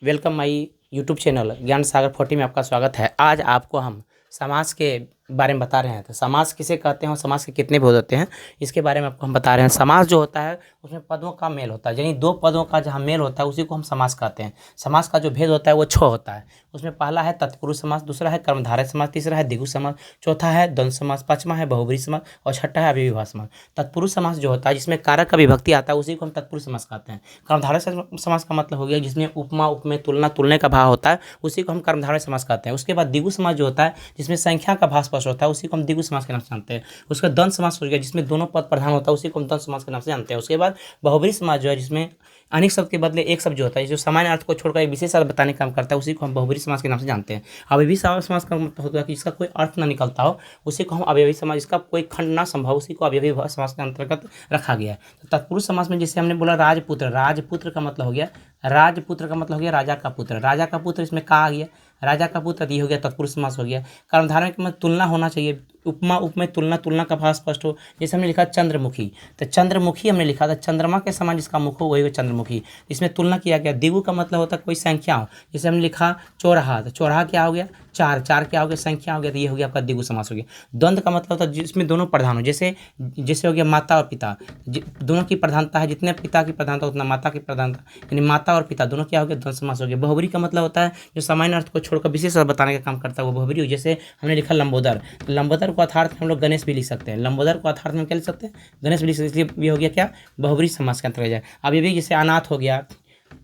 Welcome my YouTube channel ज्ञान सागर 40 में आपका स्वागत है। आज आपको हम समाज के बारे में बता रहे हैं। तो समाज किसे कहते हैं और समाज के कितने भेद होते हैं, इसके बारे में आपको हम बता रहे हैं। समाज जो होता है उसमें पदों का मेल होता है, यानी दो पदों का जहाँ मेल होता है उसी को हम समाज कहते हैं। समाज का जो भेद होता है वो 6 होता है। उसमें पहला है तत्पुरुष समाज, दूसरा है कर्मधारय समाज, तीसरा है द्विगु समाज, चौथा है द्वंद्व समाज, पांचवा है बहुब्रीहि समाज और छठा है अव्ययीभाव समाज। तत्पुरुष समाज जो होता है जिसमें कारक का विभक्ति आता है उसी को हम तत्पुरुष समाज कहते हैं। कर्मधारय समाज का मतलब हो गया जिसमें उपमा उपमेय तुलना तुलने का भाव होता है, उसी को हम कर्मधारय समाज कहते हैं। उसके बाद द्विगु समाज जो होता है जिसमें संख्या का भाव स्पष्ट होता है, उसी को हम द्विगु समाज के नाम से जानते हैं। उसका द्वंद्व समाज हो गया जिसमें दोनों पद प्रधान होता है, उसी को हम द्वंद्व समाज के नाम से जानते हैं। उसके बाद बहुब्रीहि समाज जो है जिसमें अनेक शब्द के बदले एक शब्द जो होता है, जो सामान्य अर्थ को छोड़कर एक विशेष अर्थ बताने का काम करता है, उसी को हम बहुब्रीहि समाज के नाम से जानते हैं। अव्ययीभाव समाज का मतलब होता है कि जिसका कोई अर्थ ना निकलता हो, उसी को हम अव्ययीभाव समाज, इसका कोई खंड ना संभव, उसी को अव्ययीभाव समाज के अंतर्गत रखा गया है। तो तत्पुरुष समाज में जैसे हमने बोला राजपुत्र, राजपुत्र का मतलब हो गया, राजपुत्र का मतलब हो गया राजा का पुत्र, राजा का पुत्र इसमें का आ गया, राजा का पुत्र ये हो गया, तत्पुरुष समास हो गया। कर्मधारय के मतलब तुलना होना चाहिए, उपमा उपमेय तुलना तुलना का भाव स्पष्ट हो। जैसे हमने लिखा चंद्रमुखी, तो चंद्रमुखी हमने लिखा था, चंद्रमा के समान जिसका मुख हो वही हो चंद्रमुखी, इसमें तुलना किया गया। द्विगु का मतलब होता है कोई संख्या हो, जैसे हमने लिखा चौराहा, तो चौराहा क्या हो गया, चार, चार क्या हो गया, संख्या हो गया, तो ये हो गया आपका द्विगु समास हो गया। द्वंद्व का मतलब होता है जिसमें दोनों प्रधान हो, जैसे जैसे हो गया माता और पिता, दोनों की प्रधानता है, जितने पिता की प्रधानता उतना माता की प्रधानता, यानी माता और पिता दोनों क्या हो गया, द्वंद्व समास हो गया। बहुब्रीहि का मतलब होता है जो सामान्य अर्थ को छोड़कर विशेष अर्थ बताने का काम करता है वो बहुब्रीहि हो। जैसे हमने लिखा लंबोदर, तो लंबोदर को अर्थार्थ में हम लोग गणेश भी लिख सकते हैं, लंबोदर को अर्थार्थ में क्या लिख सकते हैं, गणेश भी लिख सकते हैं, इसलिए ये हो गया क्या, बहुब्रीहि समास के अंतर्गत जाए। अब ये भी जैसे अनाथ हो गया,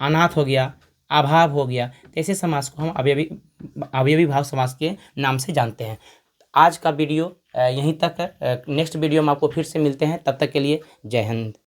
अनाथ हो गया, अभाव हो गया, तो ऐसे समास को हम अव्ययीभाव समास के नाम से जानते हैं। आज का वीडियो यहीं तक है। नेक्स्ट वीडियो में आपको फिर से मिलते हैं, तब तक के लिए जय हिंद।